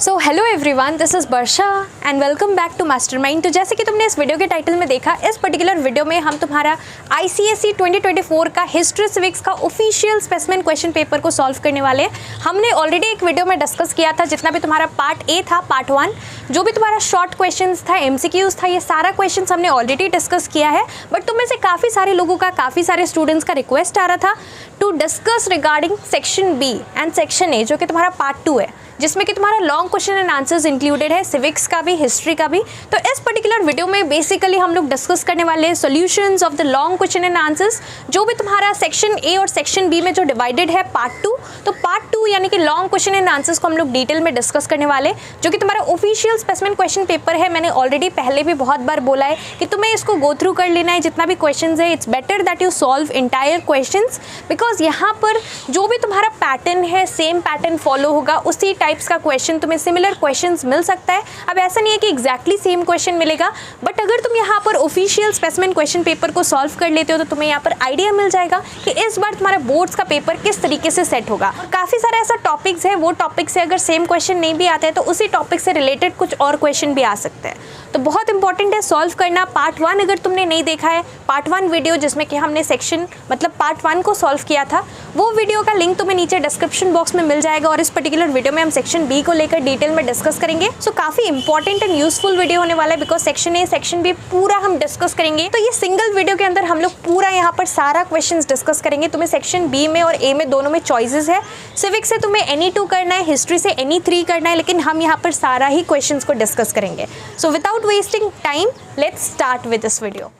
So hello everyone, this is Varsha and welcome back to Mastermind. तो जैसे कि तुमने इस वीडियो के टाइटल में देखा, इस पर्टिकुलर वीडियो में हम तुम्हारा ICSE 2024 का हिस्ट्री सिविक्स का ऑफिशियल स्पेसिमेन क्वेश्चन पेपर को सॉल्व करने वाले हैं। हमने ऑलरेडी एक वीडियो में डिस्कस किया था, जितना भी तुम्हारा पार्ट ए था, पार्ट 1, जो भी तुम्हारा शॉर्ट क्वेश्चंस था, MCQs था, ये सारा क्वेश्चंस हमने ऑलरेडी डिस्कस किया है। बट तुम में से काफ़ी सारे लोगों का, काफ़ी सारे स्टूडेंट्स का रिक्वेस्ट आ रहा था to discuss regarding section B and section A, जो कि तुम्हारा पार्ट 2 है, जिसमें कि तुम्हारा long question and answers included है, सिविक्स का भी, हिस्ट्री का भी। तो इस पर्टिकुलर वीडियो में बेसिकली हम लोग डिस्कस करने वाले हैं solutions of the long question and answers, जो भी तुम्हारा सेक्शन ए और सेक्शन बी में जो डिवाइडेड है पार्ट 2। तो पार्ट 2 यानी कि लॉन्ग क्वेश्चन एंड आंसर्स को हम लोग डिटेल में डिस्कस करने वाले, जो कि तुम्हारा ऑफिशियल स्पेसिमेन क्वेश्चन पेपर है। मैंने ऑलरेडी पहले भी बहुत बार बोला है कि तुम्हें इसको गो थ्रू कर लेना है, जितना भी क्वेश्चन है। It's better that you solve entire question, because यहाँ पर जो भी तुम्हारा पैटर्न है, सेम पैटर्न फॉलो होगा, उसी टाइप्स का क्वेश्चन, तुम्हें सिमिलर क्वेश्चंस मिल सकता है। अब ऐसा नहीं है कि एग्जैक्टली सेम क्वेश्चन मिलेगा, बट अगर तुम यहाँ पर ऑफिशियल स्पेसिमेन क्वेश्चन पेपर को सॉल्व कर लेते हो तो तुम्हें यहाँ पर आइडिया मिल जाएगा कि इस बार तुम्हारा बोर्ड्स का पेपर किस तरीके से सेट होगा। काफ़ी सारा ऐसा टॉपिक्स है, वो टॉपिक से अगर सेम क्वेश्चन नहीं भी आते हैं तो उसी टॉपिक से रिलेटेड कुछ और क्वेश्चन भी आ सकते हैं। तो बहुत इंपॉर्टेंट है सॉल्व करना। पार्ट 1 अगर तुमने नहीं देखा है, पार्ट 1 वीडियो जिसमें कि हमने सेक्शन मतलब पार्ट 1 को सॉल्व किया था, वो वीडियो का लिंक तुम्हें नीचे डिस्क्रिप्शन बॉक्स में मिल जाएगा। और इस पर्टिकुलर वीडियो में हम सेक्शन बी को लेकर डिटेल में डिस्कस करेंगे। सो काफ़ी इंपॉर्टेंट एंड यूजफुल वीडियो होने वाला है, because section A, section B पूरा हम डिस्कस करेंगे। तो ये सिंगल वीडियो के अंदर हम लोग पूरा यहाँ पर सारा क्वेश्चंस डिस्कस करेंगे। तुम्हें सेक्शन बी में और ए में दोनों में चॉइसेस है। सिविक्स से तुम्हें एनी 2 करना है, हिस्ट्री से एनी 3 करना है, लेकिन हम यहाँ पर सारा ही क्वेश्चंस को डिस्कस करेंगे। So without wasting time, let's start with this video.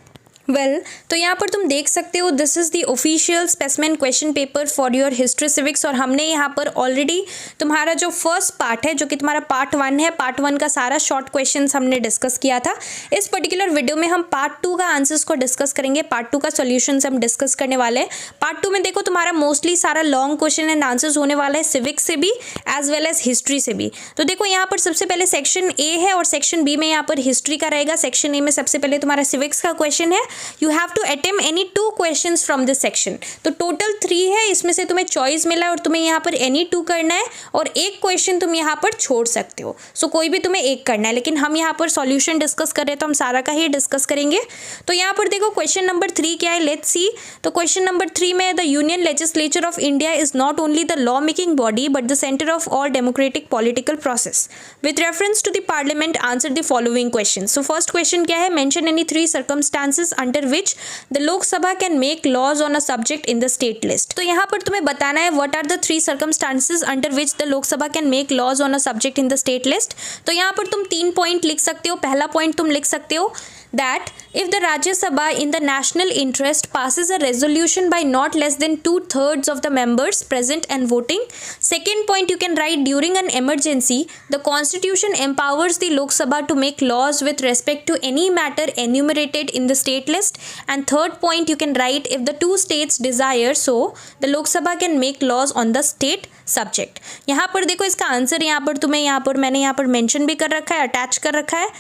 तो यहाँ पर तुम देख सकते हो, this is the official specimen question paper for your history civics. और हमने यहाँ पर ऑलरेडी तुम्हारा जो फर्स्ट पार्ट है, जो कि तुम्हारा पार्ट 1 है, पार्ट 1 का सारा शॉर्ट क्वेश्चंस हमने डिस्कस किया था। इस पर्टिकुलर वीडियो में हम पार्ट 2 का आंसर्स को डिस्कस करेंगे, पार्ट 2 का सॉल्यूशंस हम डिस्कस करने वाले हैं। पार्ट 2 में देखो तुम्हारा मोस्टली सारा लॉन्ग क्वेश्चन एंड आंसर्स होने वाला है, सिविक्स से भी एज वेल एज हिस्ट्री से भी। तो देखो यहाँ पर सबसे पहले सेक्शन ए है और सेक्शन बी में यहाँ पर हिस्ट्री का रहेगा। सेक्शन ए में सबसे पहले तुम्हारा सिविक्स का क्वेश्चन है। You have to attempt any 2 questions from this section। तो टोटल 3 है, इसमें से तुम्हें चॉइस मिला और तुम्हें यहाँ पर एनी 2 करना है और एक क्वेश्चन तुम यहाँ पर छोड़ सकते हो। सो कोई भी तुम्हें एक करना है, लेकिन हम यहाँ पर सॉल्यूशन डिस्कस कर रहे हैं तो हम सारा का ही डिस्कस करेंगे। तो यहाँ पर देखो क्वेश्चन नंबर 3 क्या है, लेट्स सी। तो क्वेश्चन नंबर 3 में, the union legislature of India is not only the law making body but the centre of all democratic political process with reference to the parliament, answer the following question. So first question क्या है, mention any 3 circumstances under which the Lok Sabha can make laws on a subject in the state list. तो यहाँ पर तुम्हें बताना है what are the 3 circumstances under which the Lok Sabha can make laws on a subject in the state list. तो यहाँ पर तुम 3 पॉइंट लिख सकते हो। पहला पॉइंट तुम लिख सकते हो that if the Rajya Sabha in the national interest passes a resolution by not less than 2/3 of the members present and voting. Second point you can write, during an emergency the constitution empowers the Lok Sabha to make laws with respect to any matter enumerated in the state list. And third point you can write, if the 2 states desire so the Lok Sabha can make laws on the state subject। यहाँ पर देखो इसका answer यहाँ पर तुम्हें मैंने यहाँ पर मेंशन भी कर रखा है, अटैच कर रखा है।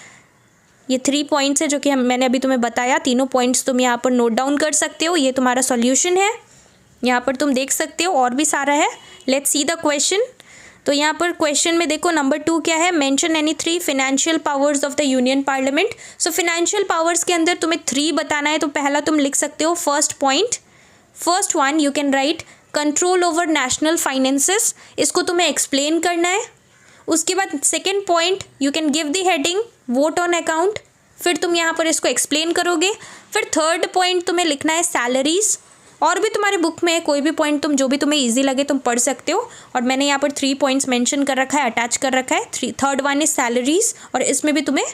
ये 3 पॉइंट्स है जो कि मैंने अभी तुम्हें बताया। तीनों पॉइंट्स तुम यहाँ पर नोट डाउन कर सकते हो। ये तुम्हारा सॉल्यूशन है, यहाँ पर तुम देख सकते हो, और भी सारा है। Let's see the question. तो यहाँ पर क्वेश्चन में देखो नंबर 2 क्या है, mention any 3 financial powers of the union parliament. So financial powers के अंदर तुम्हें 3 बताना है। तो पहला तुम लिख सकते हो first point, first one you can right control over national finances. इसको तुम्हें एक्सप्लेन करना है। उसके बाद second point you can give the heading vote on account, फिर तुम यहाँ पर इसको एक्सप्लेन करोगे। फिर थर्ड पॉइंट तुम्हें लिखना है सैलरीज। और भी तुम्हारे बुक में कोई भी पॉइंट तुम जो भी तुम्हें इजी लगे तुम पढ़ सकते हो। और मैंने यहाँ पर 3 पॉइंट्स मेंशन कर रखा है, अटैच कर रखा है। थर्ड वन इज सैलरीज, और इसमें भी तुम्हें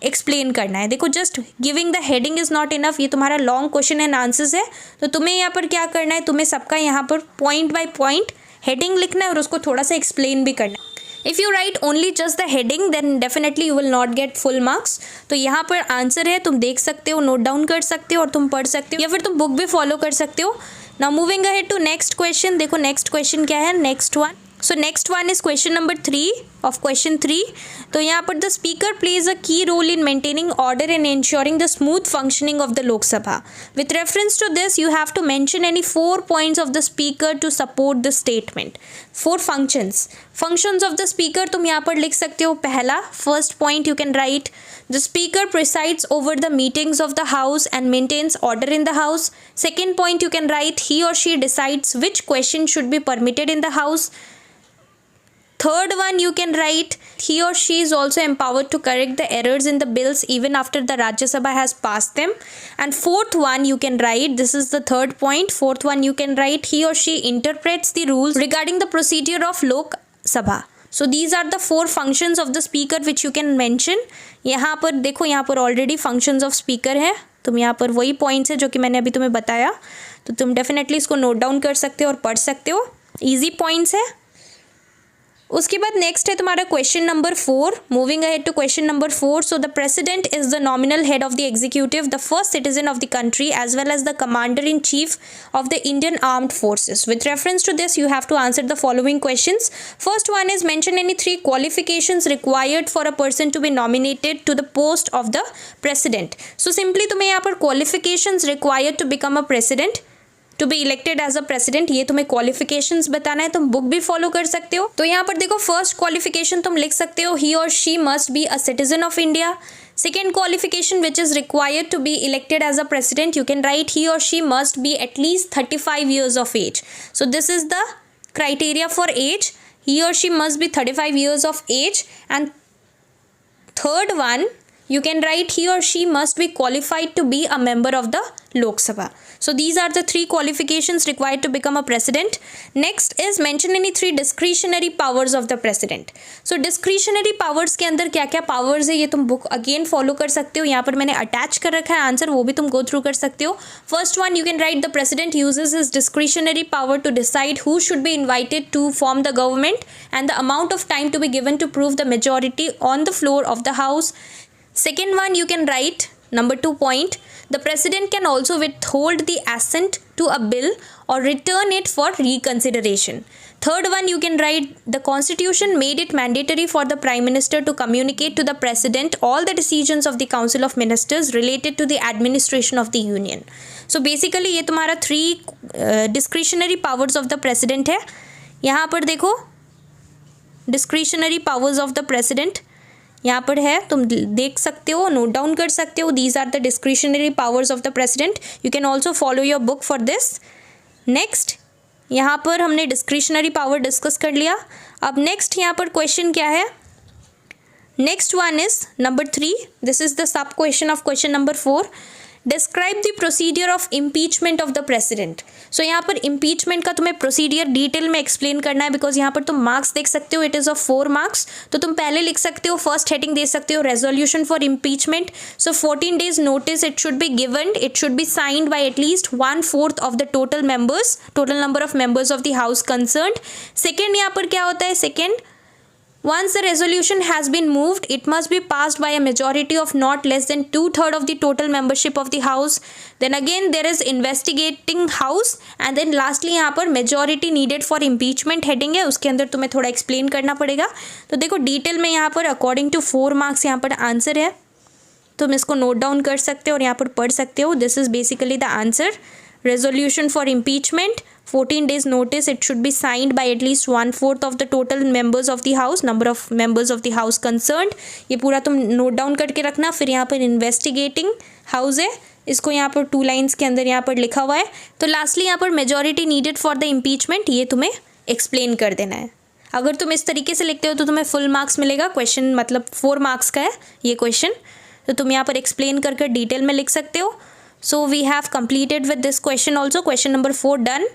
एक्सप्लेन करना है। देखो just giving the heading is not enough, ये तुम्हारा लॉन्ग क्वेश्चन एंड आंसर्स है। तो तुम्हें यहाँ पर क्या करना है, तुम्हें सबका यहाँ पर पॉइंट बाय पॉइंट हेडिंग लिखना है और उसको थोड़ा सा एक्सप्लेन भी करना है। If you write only just the heading then definitely you will not get full marks. तो यहाँ पर आंसर है, तुम देख सकते हो, नोट डाउन कर सकते हो और तुम पढ़ सकते हो, या फिर तुम बुक भी फॉलो कर सकते हो। Now moving ahead to next question. देखो नेक्स्ट क्वेश्चन क्या है, next one. So next one is question number 3 of question 3. तो यहाँ पर the speaker plays a key role in maintaining order and ensuring the smooth functioning of the Lok Sabha. With reference to this, you have to mention any 4 points of the speaker to support the statement. 4 functions of the speaker तुम यहाँ पर लिख सकते हो. पहला, first point you can write, the speaker presides over the meetings of the house and maintains order in the house. Second point you can write, he or she decides which question should be permitted in the house. Third one you can write, he or she is also empowered to correct the errors in the bills even after the Rajya Sabha has passed them. And fourth one you can write, this is the third point, fourth one you can write, he or she interprets the rules regarding the procedure of Lok Sabha. So these are the 4 functions of the speaker which you can mention. यहाँ पर देखो, यहाँ पर already functions of speaker है. तुम यहाँ पर वही पॉइंट्स है जो कि मैंने अभी तुम्हें बताया, तो तुम डेफिनेटली इसको नोट डाउन कर सकते हो और पढ़ सकते हो. ईजी पॉइंट्स है. उसके बाद नेक्स्ट है तुम्हारा question number 4. Moving ahead to question number 4. So the president is the nominal head of the executive, the first citizen of the country as well as the commander in chief of the Indian armed forces. With reference to this you have to answer the following questions. First one is mention any 3 qualifications required for a person to be nominated to the post of the president. So simply तुम्हें यहाँ पर qualifications required to become a president, to be elected as a president, ये तुम्हें qualifications बताना है. तुम book भी follow कर सकते हो. तो यहाँ पर देखो, फर्स्ट क्वालिफिकेशन तुम लिख सकते हो, he or she must be a citizen of India. Second qualification which is required to be elected as a president, you can write he or she must be at least 35 years of age. So this is the criteria for age. He or she must be 35 years of age. And third one, you can write he or she must be qualified to be a member of the Lok Sabha. So these are the 3 qualifications required to become a president. Next is mention any 3 discretionary powers of the president. So discretionary powers के अंदर क्या क्या powers है ये तुम book again follow कर सकते हो. यहाँ पर मैंने attach कर रखा है आंसर, वो भी तुम go through कर सकते हो. First one you can write, the president uses his discretionary power to decide who should be invited to form the government and the amount of time to be given to prove the majority on the floor of the house. Second one you can write, number 2 point, the president can also withhold the assent to a bill or return it for reconsideration. Third one you can write, the constitution made it mandatory for the prime minister to communicate to the president all the decisions of the council of ministers related to the administration of the union. So basically ये तुम्हारा 3 discretionary powers of the president है. यहाँ पर देखो discretionary powers of the president यहाँ पर है, तुम देख सकते हो, नोट डाउन कर सकते हो. These are the discretionary powers of the president. You can also follow your book for this. Next, यहाँ पर हमने डिस्क्रिशनरी पावर डिस्कस कर लिया. अब नेक्स्ट यहाँ पर क्वेश्चन क्या है, next one is number 3. This is the sub question of question number 4. Describe the procedure of impeachment of the president. So यहाँ पर इम्पीचमेंट का तुम्हें प्रोसीडियर डिटेल में एक्सप्लेन करना है, बिकॉज यहाँ पर तुम मार्क्स देख सकते हो, इट इज़ ऑफ 4 marks. तो तुम पहले लिख सकते हो, फर्स्ट हेडिंग दे सकते हो, resolution for impeachment. So 14 days notice it should be given, it should be signed by at least 1/4 of the total number of members of the house concerned. Second यहाँ पर क्या होता है, second, once the resolution has been moved, it must be passed by a majority of not less than 2/3 of the total membership of the house. Then again there is investigating house, and then lastly यहाँ पर majority needed for impeachment heading है, उसके अंदर तुम्हें थोड़ा explain करना पड़ेगा. तो देखो डिटेल में यहाँ पर according to 4 marks यहाँ पर आंसर है, तुम इसको नोट डाउन कर सकते हो और यहाँ पर पढ़ सकते हो. This is basically the answer. Resolution for impeachment, 14 days notice, it should be signed by at least 1/4 of the total members of the house, number of members of the house concerned. ये पूरा तुम note down करके रखना. फिर यहाँ पर investigating house है, इसको यहाँ पर 2 lines के अंदर यहाँ पर लिखा हुआ है. तो लास्टली यहाँ पर majority needed for the impeachment, ये तुम्हें एक्सप्लेन कर देना है. अगर तुम इस तरीके से लिखते हो तो तुम्हें फुल मार्क्स मिलेगा. क्वेश्चन मतलब 4 marks का है ये क्वेश्चन, तो तुम यहाँ पर एक्सप्लेन कर डिटेल में लिख सकते हो. So we have completed with this question also. Question number 4 done.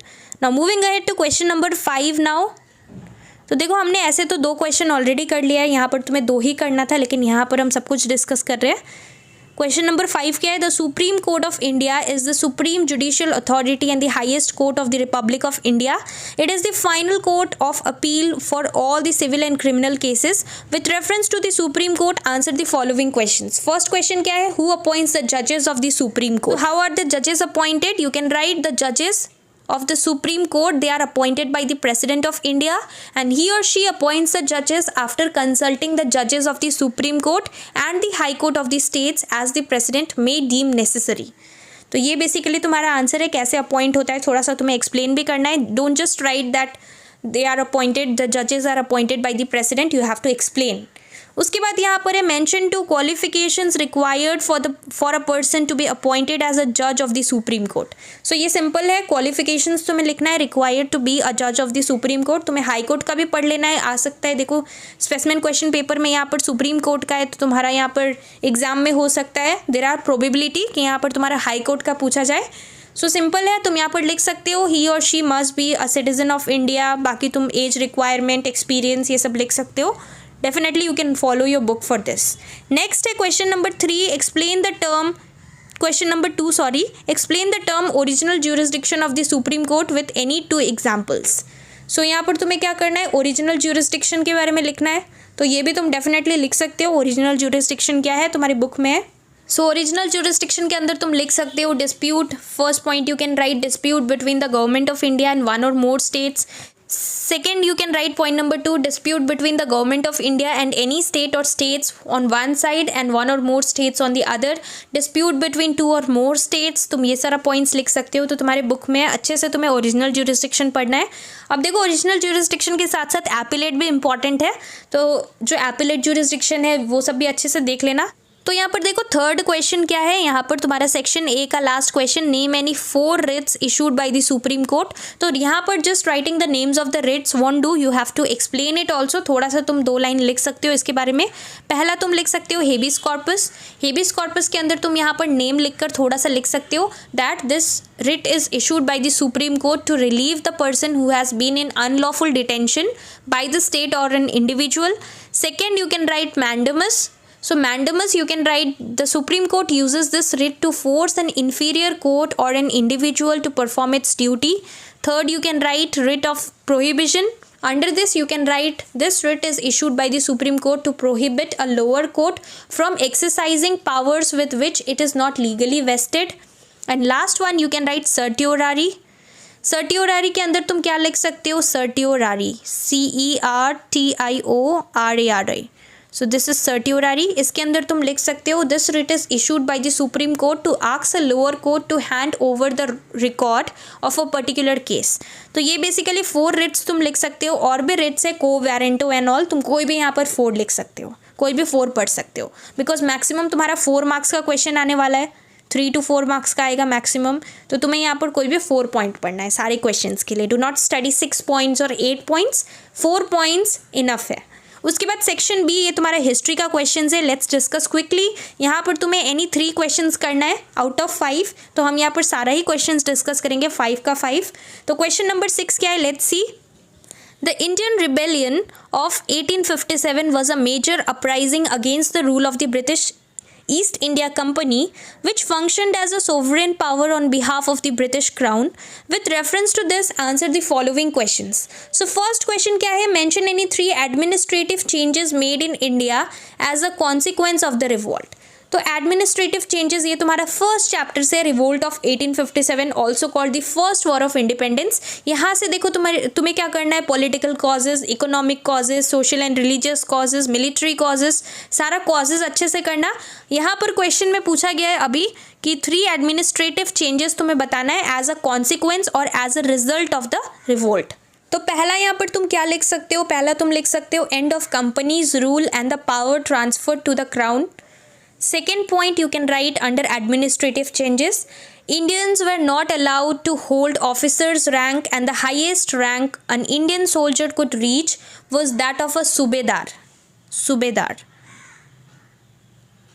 Now moving ahead to question number 5 now. तो देखो हमने ऐसे तो 2 क्वेश्चन ऑलरेडी कर लिया है, यहाँ पर तुम्हें 2 ही करना था, लेकिन यहाँ पर हम सब कुछ डिस्कस कर रहे हैं. क्वेश्चन नंबर 5 क्या है, the supreme court of India is the supreme judicial authority and the highest court of the Republic of India. It is the final court of appeal for all the civil and criminal cases. With reference to the supreme court answer the following questions. First question क्या है, who appoints the जजेस of the supreme court. How are the जजेस appointed, you can write the जजेस of the Supreme Court, they are appointed by the President of India, and he or she appoints the judges after consulting the judges of the Supreme Court and the High Court of the states as the President may deem necessary. तो ये basically तुम्हारा answer है कैसे appoint होता है, थोड़ा सा तुम्हें एक्सप्लेन भी करना है. Don't just write that they are appointed, the जजेस are appointed by the president, you have to explain. उसके बाद यहाँ पर है mention two qualifications required for a person to be appointed as a जज of the supreme court. So ये simple है, qualifications तुम्हें लिखना है रिक्वायर्ड टू बी अ जज ऑफ द सुप्रीम कोर्ट. तुम्हें हाई कोर्ट का भी पढ़ लेना है, आ सकता है. देखो स्पेसिमेन क्वेश्चन पेपर में यहाँ पर सुप्रीम कोर्ट का है, तो तुम्हारा यहाँ पर एग्जाम में हो सकता है, देयर आर प्रोबेबिलिटी कि यहाँ पर तुम्हारा हाई कोर्ट का पूछा जाए. सो सिंपल है, तुम यहाँ पर लिख सकते हो he or she must be a citizen of India. बाकी तुम एज रिक्वायरमेंट, एक्सपीरियंस, ये सब लिख सकते हो. Definitely you can follow your book for this. Next है question number 3, explain the term, question number 2 sorry, explain the term original jurisdiction of the Supreme Court with any 2 examples. So यहाँ पर तुम्हें क्या करना है, ओरिजिनल jurisdiction के बारे में लिखना है. तो ये भी तुम डेफिनेटली लिख सकते हो. ओरिजिनल jurisdiction क्या है तुम्हारी बुक में है. सो ओरिजिनल जुरिस्डिक्शन के अंदर तुम लिख सकते हो dispute. First point you can write dispute between the government of India and one or more states. Second, you can write point number 2, dispute between the government of India and any state or states on one side and one or more states on the other. Dispute between 2 or more states. तुम ये सारा points लिख सकते हो. तो तुम्हारे book में अच्छे से तुम्हें ओरिजिनल ज्यूरिसडिक्शन पढ़ना है. अब देखो ओरिजिनल ज्यूरिसडिक्शन के साथ साथ एपिलेट भी इंपॉर्टेंट है, तो जो एपिलेट ज्यूरिसडिक्शन है वो सब भी अच्छे से देख लेना. तो यहाँ पर देखो थर्ड क्वेश्चन क्या है, यहाँ पर तुम्हारा सेक्शन ए का last question, name any 4 writs issued by the supreme Court. तो यहाँ पर just writing the names of the writs won't do, you have to explain it also. थोड़ा सा तुम 2 लाइन लिख सकते हो इसके बारे में. पहला तुम लिख सकते हो हेबिस कॉर्पस. हेबिस कॉर्पस के अंदर तुम यहाँ पर नेम लिखकर थोड़ा सा लिख सकते हो that this writ is issued by the Supreme Court to relieve the person who has been in unlawful detention by the state or an individual. Second, you can write mandamus. So mandamus you can write the Supreme Court uses this writ to force an inferior court or an individual to perform its duty. Third, you can write writ of prohibition. Under this you can write this writ is issued by the Supreme Court to prohibit a lower court from exercising powers with which it is not legally vested. And last one you can write certiorari. Certiorari के अंदर तुम क्या लिख सकते हो, certiorari, CERTIORARI. So this is certiorari. इसके अंदर तुम लिख सकते हो this writ is issued by the supreme Court to ask a lower court to hand over the record of a particular case. तो ये बेसिकली 4 रिट्स तुम लिख सकते हो. और भी रिट्स है, को वारंटो एंड ऑल, तुम कोई भी यहाँ पर 4 लिख सकते हो, कोई भी 4 पढ़ सकते हो, बिकॉज मैक्सिमम तुम्हारा 4 मार्क्स का क्वेश्चन आने वाला है. 3 to 4 मार्क्स का आएगा मैक्सिमम. तो तुम्हें यहाँ पर कोई भी 4 पॉइंट पढ़ना है सारे क्वेश्चंस के लिए. डू नॉट स्टडी 6 पॉइंट्स और 8 पॉइंट्स, 4 पॉइंट्स इनफ है. उसके बाद सेक्शन बी, ये तुम्हारा हिस्ट्री का क्वेश्चन है. Let's discuss quickly. यहाँ पर तुम्हें एनी 3 क्वेश्चंस करना है आउट ऑफ 5. तो हम यहाँ पर सारा ही क्वेश्चंस डिस्कस करेंगे 5 का 5. तो क्वेश्चन नंबर 6 क्या है, let's see. The Indian Rebellion of 1857 was a major uprising against the rule of the British East India Company, which functioned as a sovereign power on behalf of the British Crown. With reference to this, answer the following questions. So first question क्या है, mention any 3 administrative changes made in India as a consequence of the revolt. तो administrative changes ये तुम्हारा first chapter से, revolt of 1857 also called the first war of independence. यहाँ से देखो तुम्हें क्या करना है, political causes, economic causes, social and religious causes, military causes, सारा कॉजेज अच्छे से करना. यहाँ पर क्वेश्चन में पूछा गया है अभी कि 3 एडमिनिस्ट्रेटिव चेंजेस तुम्हें बताना है एज अ कॉन्सिक्वेंस और as a result of the revolt. तो पहला यहाँ पर तुम क्या लिख सकते हो, पहला तुम लिख सकते हो end of companies rule and the power transfer to the Crown. Second point you can write under administrative changes, Indians were not allowed to hold officer's rank and the highest rank an Indian soldier could reach was that of a subedar.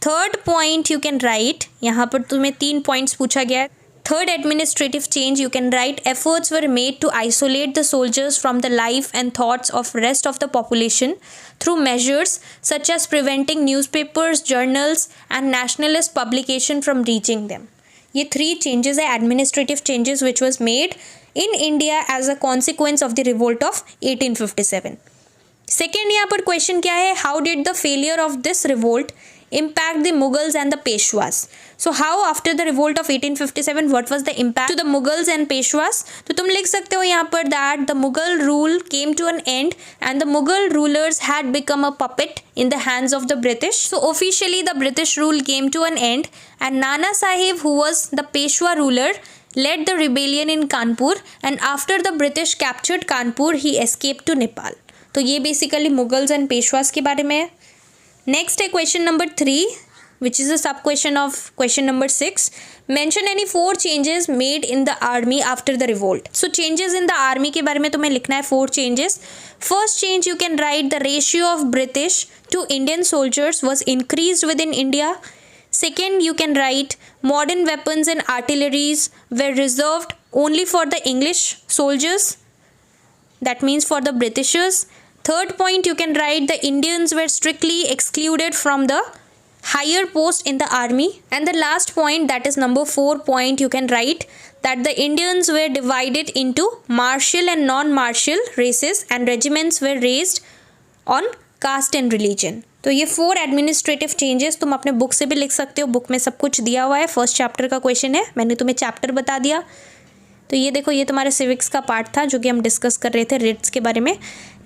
Third point you can write, यहाँ पर तुम्हें 3 points पूछा गया है. Third administrative change you can write, efforts were made to isolate the soldiers from the life and thoughts of rest of the population through measures such as preventing newspapers, journals and nationalist publication from reaching them. ये 3 changes है, administrative changes which was made in India as a consequence of the revolt of 1857. Second यहाँ पर question क्या है, how did the failure of this revolt impact the Mughals and the Peshwas? So how after the revolt of 1857 what was the impact to the Mughals and Peshwas? तो तुम लिख सकते हो यहाँ पर that the Mughal rule came to an end and the Mughal rulers had become a puppet in the hands of the British. So officially the British rule came to an end and Nana Sahib, who was the Peshwa ruler, led the rebellion in Kanpur and after the British captured Kanpur he escaped to Nepal. तो ये basically Mughals and Peshwas के बारे में है. Next है question number 3 which is a sub question of question number 6. Mention any 4 changes made in the army after the revolt. So changes in the army के बारे में तुम्हें लिखना है 4 changes. First change you can write the ratio of British to Indian soldiers was increased within India. Second, you can write modern weapons and artilleries were reserved only for the English soldiers. That means for the Britishers. Third point, you can write the Indians were strictly excluded from the higher post in the army. And the last point, that is number 4 point, you can write that the Indians were divided into martial and non-martial races and regiments were raised on caste and religion. तो ये 4 administrative changes तुम अपने book से भी लिख सकते हो. Book में सब कुछ दिया हुआ है. फर्स्ट चैप्टर का क्वेश्चन है, मैंने तुम्हें चैप्टर बता दिया. तो ये देखो, ये तुम्हारे सिविक्स का पार्ट था जो कि हम डिस्कस कर रहे थे रिट्स के बारे में.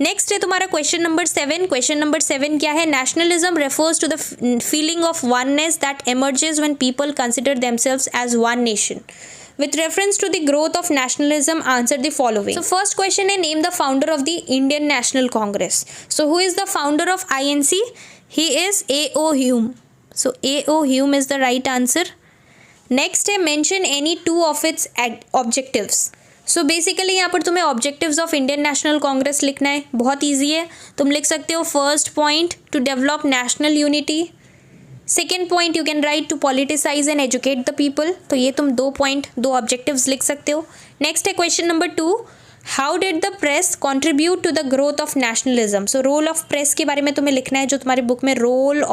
नेक्स्ट है तुम्हारा क्वेश्चन नंबर 7. क्वेश्चन नंबर 7 क्या है? Nationalism refers to the feeling of oneness that emerges when people consider themselves as one nation. With reference to the growth of nationalism, answer the following. So first question is, name the founder of the Indian National Congress. So who is the founder of INC? He is A.O. Hume. So A.O. Hume is the right answer. Next है, mention any 2 of its objectives. So basically यहाँ पर तुम्हें objectives of Indian National Congress लिखना है. बहुत easy है. तुम लिख सकते हो first point to develop national unity. Second point you can write to politicize and educate the people. तो ये तुम 2 ऑब्जेक्टिव्स लिख सकते हो. नेक्स्ट है question number 2. How did the press contribute to the growth of nationalism. So role of press के बारे में तुम्हें लिखना है, जो तुम्हारी बुक में रोल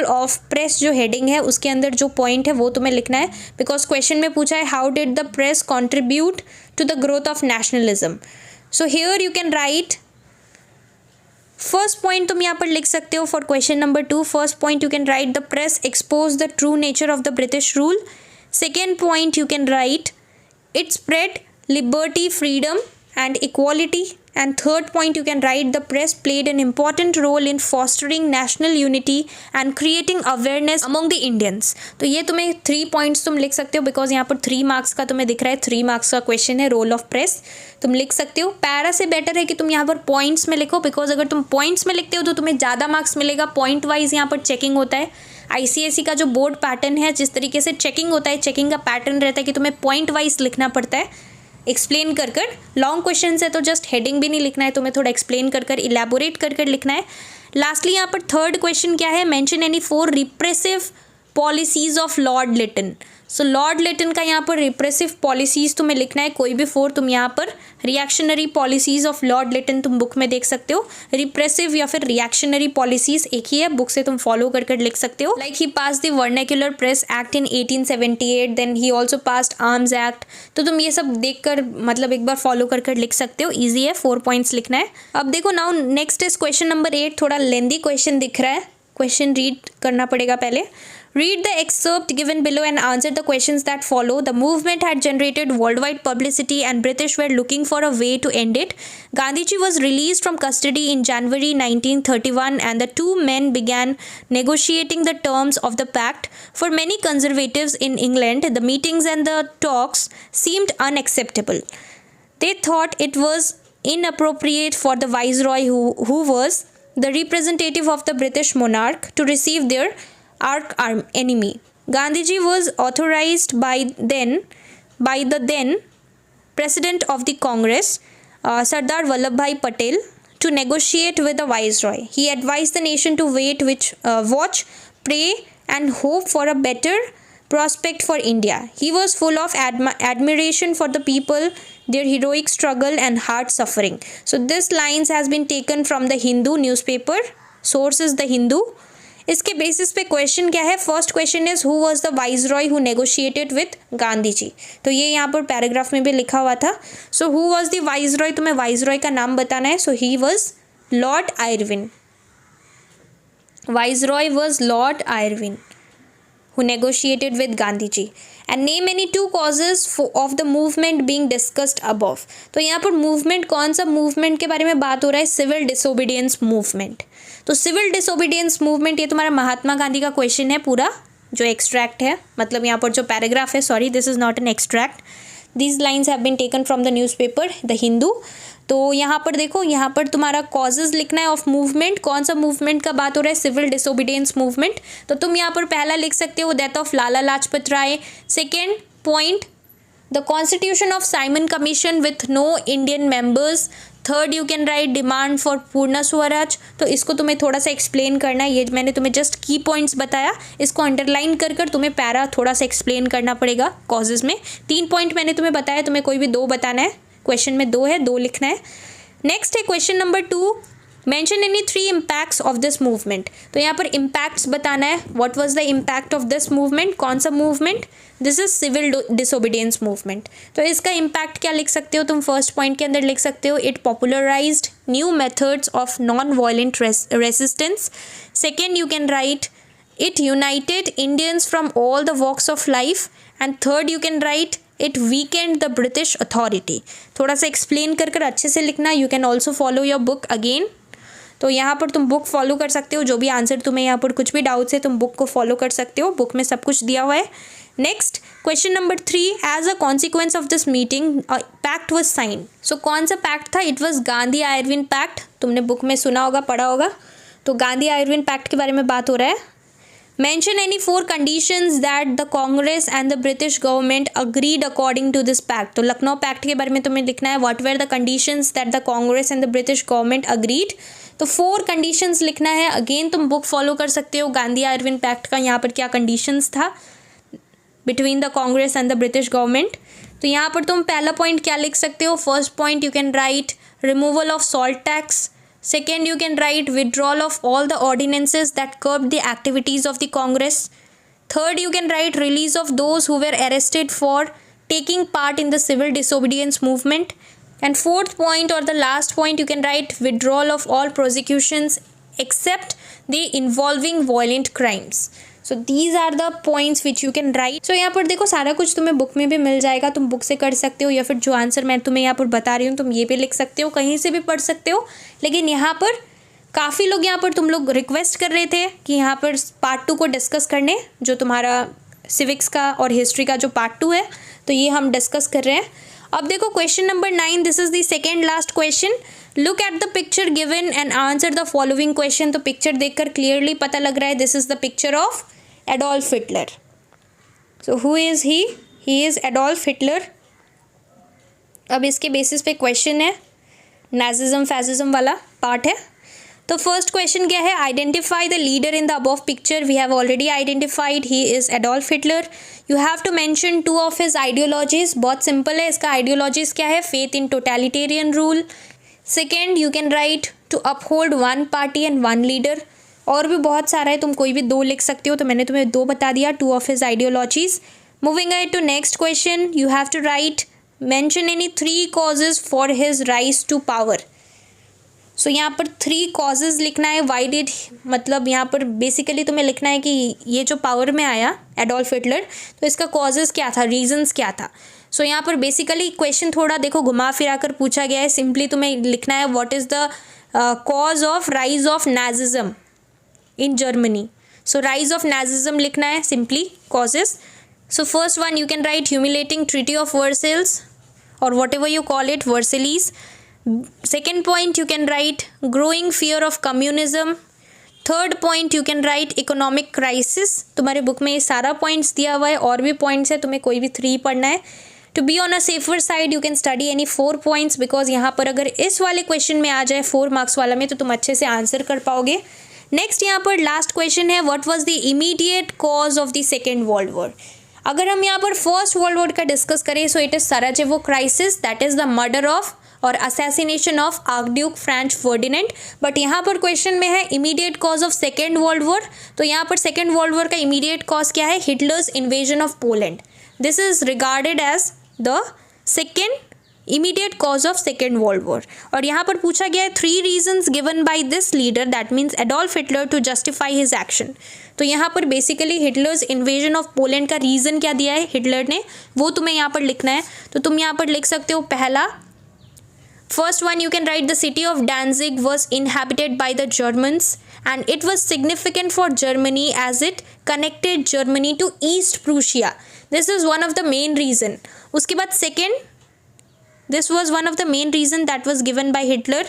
ऑफ प्रेस जो हेडिंग है उसके अंदर जो पॉइंट है वो तुम्हें लिखना है, बिकॉज क्वेश्चन में पूछा है how did the press contribute to the growth of nationalism. So here you can write first point तुम यहाँ पर लिख सकते हो for question number 2. First point you can write the press expose the true nature of the British rule. Second point you can write it spread liberty, freedom and equality. And third point you can write the press played an important role in fostering national unity and creating awareness among the Indians. तो ये तुम्हें 3 points तुम लिख सकते हो, because यहाँ पर 3 marks का तुम्हें दिख रहा है, 3 मार्क्स का क्वेश्चन है रोल ऑफ प्रेस. तुम लिख सकते हो. पैरा से बेटर है कि तुम यहाँ पर पॉइंट्स में लिखो, बिकॉज अगर तुम पॉइंट्स में लिखते हो तो तुम्हें ज़्यादा मार्क्स मिलेगा. पॉइंट वाइज यहाँ पर चेकिंग होता है. ICSE का जो बोर्ड पैटर्न है, जिस तरीके से चेकिंग होता है, चेकिंग का पैटर्न रहता है कि तुम्हें पॉइंट वाइज लिखना पड़ता है, एक्सप्लेन कर कर. लॉन्ग क्वेश्चन है तो जस्ट हेडिंग भी नहीं लिखना है, तुम्हें थोड़ा एक्सप्लेन कर कर इलेबोरेट कर कर लिखना है. लास्टली यहाँ पर थर्ड क्वेश्चन क्या है? Mention any 4 repressive policies of Lord Lytton. So Lord Lytton का यहाँ पर रिप्रेसिव पॉलिसीज तुम्हें लिखना है, कोई भी 4. तुम यहाँ पर reactionary policies of Lord Lytton तुम बुक में देख सकते हो. रिप्रेसिव या फिर रिएक्शनरी पॉलिसीज एक ही है, बुक से तुम फॉलो कर कर लिख सकते हो. Like he pass the Vernacular Press Act in 1878, then he also passed Arms Act. तो तुम ये सब देख कर मतलब एक बार फॉलो कर कर लिख सकते हो. ईजी है, 4 पॉइंट्स लिखना है. अब देखो now next is question number 8. थोड़ा लेंदी क्वेश्चन दिख रहा है, क्वेश्चन रीड करना पड़ेगा पहले. Read the excerpt given below and answer the questions that follow. The movement had generated worldwide publicity and British were looking for a way to end it. Gandhiji was released from custody in January 1931 and the two men began negotiating the terms of the pact. For many conservatives in England, the meetings and the talks seemed unacceptable. They thought it was inappropriate for the viceroy who was the representative of the British monarch to receive their arch enemy. Gandhiji was authorized by the then President of the Congress, Sardar Vallabhbhai Patel, to negotiate with the Viceroy. He advised the nation to watch, pray and hope for a better prospect for India. He was full of admiration for the people, their heroic struggle and hard suffering. So this lines has been taken from the Hindu newspaper. Source is the Hindu. इसके basis पे question क्या है? First question is who was the viceroy who negotiated with Gandhi ji. तो ये यहाँ पर paragraph में भी लिखा हुआ था. So who was the viceroy, तुम्हें वाइसरॉय का नाम बताना है. So he was Lord Irwin. Viceroy was Lord Irwin, who negotiated with Gandhiji. And name any two causes of the movement being discussed above. तो यहाँ पर मूवमेंट, कौन सा मूवमेंट के बारे में बात हो रहा है? Civil disobedience movement. तो सिविल डिसोबीडियंस मूवमेंट, ये तुम्हारा महात्मा गांधी का क्वेश्चन है पूरा, जो एक्सट्रैक्ट है, मतलब यहाँ पर जो पैराग्राफ है, sorry this is not an extract, these lines have been taken from the newspaper the Hindu. तो यहाँ पर देखो, यहाँ पर तुम्हारा कॉजेज लिखना है ऑफ मूवमेंट. कौन सा मूवमेंट का बात हो रहा है? Civil disobedience movement. तो तुम यहाँ पर पहला लिख सकते हो death of Lala Lajpat Rai. Second point, the constitution of Simon Commission with no Indian members. Third you can write demand for Purna Swaraj. तो इसको तुम्हें थोड़ा सा एक्सप्लेन करना है. ये मैंने तुम्हें जस्ट की पॉइंट्स बताया, इसको अंडरलाइन कर कर तुम्हें पैरा थोड़ा सा एक्सप्लेन करना पड़ेगा कॉजेज में. 3 पॉइंट मैंने तुम्हें बताया, तुम्हें कोई भी 2 बताना है. क्वेश्चन में 2 है, 2 लिखना है. नेक्स्ट है question number 2, mention any 3 impacts of this movement. तो यहाँ पर इम्पैक्ट्स बताना है. What was the impact of this movement? कौन सा movement? This is civil disobedience movement. तो इसका इम्पैक्ट क्या लिख सकते हो तुम? फर्स्ट पॉइंट के अंदर लिख सकते हो, it popularised new methods of non violent resistance. Second you can right, it united Indians from all the walks of life. And third you can write, it weakened the British authority. थोड़ा सा explain कर कर अच्छे से लिखना. You can also follow your book again. तो यहाँ पर तुम बुक फॉलो कर सकते हो, जो भी आंसर तुम्हें यहाँ पर कुछ भी डाउट्स है तुम बुक को फॉलो कर सकते हो, बुक में सब कुछ दिया हुआ है. Next question number 3, as a consequence of this meeting pact was sign. So कौन सा पैक्ट था? It was Gandhi Irwin pact. तुमने बुक में सुना होगा, पढ़ा होगा. तो गांधी आयरविन पैक्ट के बारे में बात हो रहा है. Mention any 4 conditions that the Congress and the British government agreed according to this pact. तो लखनऊ पैक्ट के बारे में तुम्हें लिखना है. What were the conditions that the Congress and the British government agreed? तो 4 conditions लिखना है. अगेन तुम बुक फॉलो कर सकते हो. गांधी आयरविन पैक्ट का यहाँ पर क्या कंडीशंस था between the Congress and the British government. तो यहाँ पर तुम पहला पॉइंट क्या लिख सकते हो? First point you can right removal of salt tax. Second, you can write withdrawal of all the ordinances that curbed the activities of the Congress. Third, you can write release of those who were arrested for taking part in the civil disobedience movement. And fourth point, or the last point, you can write withdrawal of all prosecutions except the involving violent crimes. So these are the points which you can write. So यहाँ पर देखो सारा कुछ तुम्हें book में भी मिल जाएगा, तुम बुक से कर सकते हो, या फिर जो आंसर मैं तुम्हें यहाँ पर बता रही हूँ तुम ये भी लिख सकते हो, कहीं से भी पढ़ सकते हो. लेकिन यहाँ पर काफ़ी लोग यहाँ पर तुम लोग रिक्वेस्ट कर रहे थे कि यहाँ पर पार्ट 2 को डिस्कस करने, जो तुम्हारा सिविक्स का और हिस्ट्री का जो पार्ट 2 है, तो ये हम डिस्कस कर रहे हैं. अब देखो question number 9, this is the second last question. Look at the picture given and answer the following question. तो पिक्चर देखकर क्लियरली पता लग रहा है, this is the picture of Adolf Hitler. So who is he? He is Adolf Hitler. अब इसके basis पे question है, नाजिज्म फैसिज्म वाला पार्ट है. तो फर्स्ट क्वेश्चन क्या है? Identify the leader in the above picture. We have already identified, he is Adolf Hitler. You have to mention 2 of his ideologies. बहुत सिंपल है, इसका आइडियोलॉजीज क्या है? Faith in totalitarian rule. Second you can write to uphold 1 party and 1 leader. और भी बहुत सारा है, तुम कोई भी 2 लिख सकते हो, तो मैंने तुम्हें 2 बता दिया, 2 of his ideologies. Moving ahead to next question, you have to write mention any 3 causes for his rise to power. So यहाँ पर 3 कॉजेज लिखना है. वाई डिड, मतलब यहाँ पर बेसिकली तुम्हें लिखना है कि ये जो पावर में आया एडोल्फ हिटलर, तो इसका कॉजेज क्या था, रीजंस क्या था. सो यहाँ पर बेसिकली क्वेश्चन थोड़ा देखो घुमा फिरा कर पूछा गया है. सिंपली तुम्हें लिखना है what is the cause of rise of Nazism in Germany. So rise of Nazism लिखना है, simply causes. So first one you can write humiliating Treaty of Versailles or whatever you call it, Versailles. Second point you can write growing fear of communism. Third point you can write economic crisis. तुम्हारे book में ये सारा points दिया हुआ है, और भी points है, तुम्हें कोई भी 3 पढ़ना है. To be on a safer side you can study any 4 points because यहाँ पर अगर इस वाले क्वेश्चन में आ जाए 4 मार्क्स वाला में, तो तुम अच्छे से आंसर कर पाओगे. नेक्स्ट यहाँ पर लास्ट क्वेश्चन है, what was the immediate cause of the second world war. अगर हम यहाँ पर फर्स्ट वर्ल्ड वॉर का डिस्कस करें, so it is Sarajevo crisis, that is the murder of और assassination of archduke Franz Ferdinand. But यहाँ पर क्वेश्चन में है immediate cause of second world war. तो यहाँ पर सेकेंड वर्ल्ड वॉर का इमीडिएट कॉज क्या है? Hitler's invasion of Poland. This is regarded as the second immediate cause of second world War. और यहाँ पर पूछा गया है 3 reasons given by this leader, that means Adolf Hitler, to justify his action. तो यहाँ पर basically Hitler's invasion of Poland का रीज़न क्या दिया है हिटलर ने, वो तुम्हें यहाँ पर लिखना है। तो तुम यहाँ पर लिख सकते हो पहला, first one you can write the city of Danzig was inhabited by the Germans and it was significant for Germany as it connected Germany to East Prussia. This is one of the main reason. उसके बाद second, this was one of the main reason that was given by Hitler.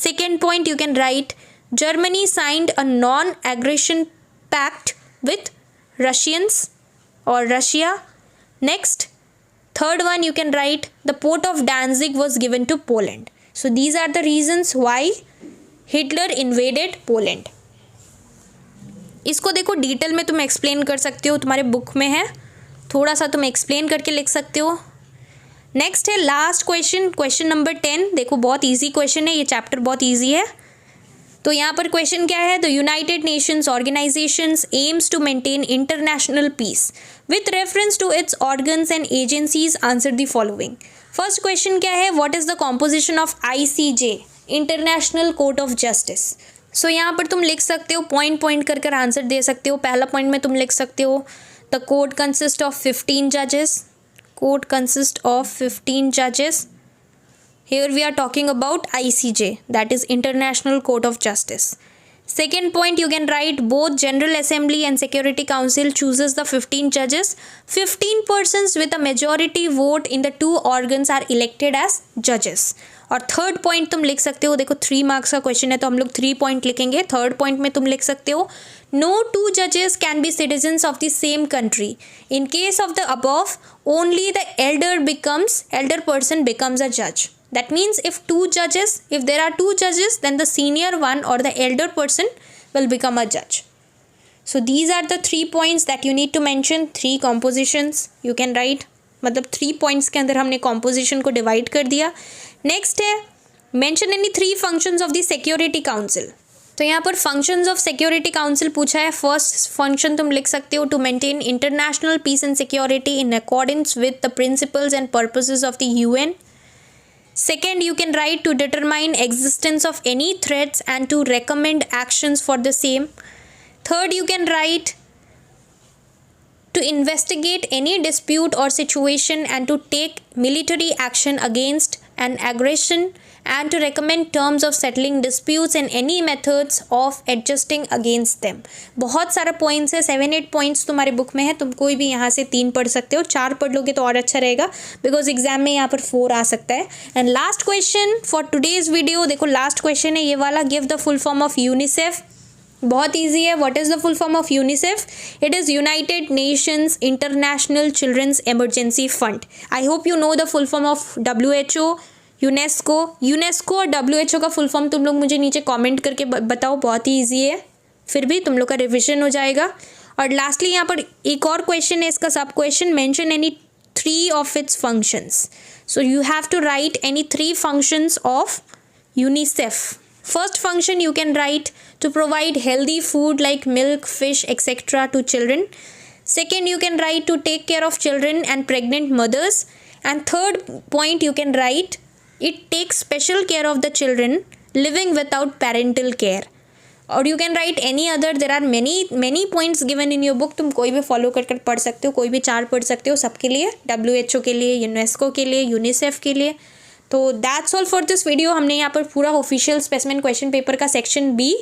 Second point you can write, Germany signed a non-aggression pact with Russians or Russia. Next, third one you can write, the port of Danzig was given to Poland. So these are the reasons why Hitler invaded Poland. इसको देखो detail में तुम explain कर सकते हो, तुम्हारे book में है, थोड़ा सा तुम एक्सप्लेन करके लिख सकते हो। नेक्स्ट है लास्ट क्वेश्चन, क्वेश्चन नंबर 10। देखो बहुत इजी क्वेश्चन है, ये चैप्टर बहुत इजी है। तो यहाँ पर क्वेश्चन क्या है, the United Nations organisations aims to maintain international peace with reference to its organs and agencies, answer the following. First question क्या है, what is the composition of ICJ, International Court of Justice. So यहाँ पर तुम लिख सकते हो, point कर कर आंसर दे सकते हो। पहला पॉइंट में तुम लिख सकते हो द कोर्ट कंसिस्ट ऑफ 15 जजेस, कोर्ट कंसिस्ट ऑफ 15 जजेस। Here we are talking about ICJ, that is International Court of Justice. Second point you can write, both General Assembly and Security Council chooses the 15 judges. 15 persons with a majority vote in the two organs are elected as judges. और third point तुम लिख सकते हो, देखो 3 marks का question है तो हम लोग 3 पॉइंट लिखेंगे। थर्ड पॉइंट में तुम लिख सकते हो, no 2 judges can be citizens of the same country. In case of the above, only the elder person becomes a judge. That means if there are 2 judges, then the senior one or the elder person will become a judge. So these are the 3 points that you need to mention, 3 compositions you can write. मतलब 3 points के अंदर हमने composition को divide कर दिया। Next है, mention any 3 functions of the Security Council. तो यहाँ पर functions of Security Council पूछा है। First function तुम लिख सकते हो, to maintain international peace and security in accordance with the principles and purposes of the UN. Second, you can write to determine existence of any threats and to recommend actions for the same. Third, you can write to investigate any dispute or situation and to take military action against an aggression and to recommend terms of settling disputes and any methods of adjusting against them. बहुत सारा points है, 7-8 points तुम्हारे book में है, तुम कोई भी यहाँ से 3 पढ़ सकते हो, 4 पढ़ लोगे तो और अच्छा रहेगा, बिकॉज एग्जाम में यहाँ पर 4 आ सकता है। And last question for today's video, देखो लास्ट क्वेश्चन है ये वाला, give the full form of UNICEF. बहुत ईजी है, what is the full form of UNICEF? It is United Nations International Children's Emergency Fund. I hope you know the full form of WHO, UNESCO और WHO का full form तुम लोग मुझे नीचे comment करके बताओ, बहुत ही ईजी है, फिर भी तुम लोग का रिविजन हो जाएगा। और लास्टली यहाँ पर एक और क्वेश्चन है, इसका sub question, mention any 3 of its functions. So you have to write any 3 functions of UNICEF. First function you can write to provide healthy food like milk, fish, etc. to children. Second, you can write to take care of children and pregnant mothers. And third point you can write, it takes special care of the children living without parental care. Or you can write any other, there are many points given in your book, तुम कोई भी follow कर कर पढ़ सकते हो, कोई भी 4 पढ़ सकते हो, सबके लिए, WHO के लिए, यूनेस्को के लिए, यूनिसेफ के लिए। तो that's all for this video. हमने यहाँ पर पूरा ऑफिशियल स्पेसिमेन क्वेश्चन पेपर का सेक्शन B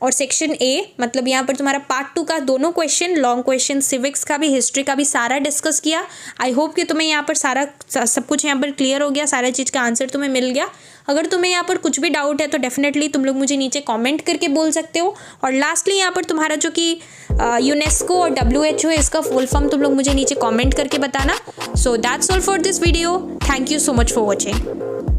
और सेक्शन A, मतलब यहाँ पर तुम्हारा पार्ट 2 का दोनों क्वेश्चन, लॉन्ग क्वेश्चन, सिविक्स का भी, हिस्ट्री का भी सारा डिस्कस किया। आई होप कि तुम्हें यहाँ पर सारा सब कुछ यहाँ पर क्लियर हो गया, सारा चीज़ का आंसर तुम्हें मिल गया। अगर तुम्हें यहाँ पर कुछ भी डाउट है तो डेफिनेटली तुम लोग मुझे नीचे कमेंट करके बोल सकते हो। और लास्टली यहाँ पर तुम्हारा जो कि यूनेस्को और WHO है, इसका फुल फॉर्म तुम लोग मुझे नीचे कमेंट करके बताना। So that's all for this video. Thank you so much for watching.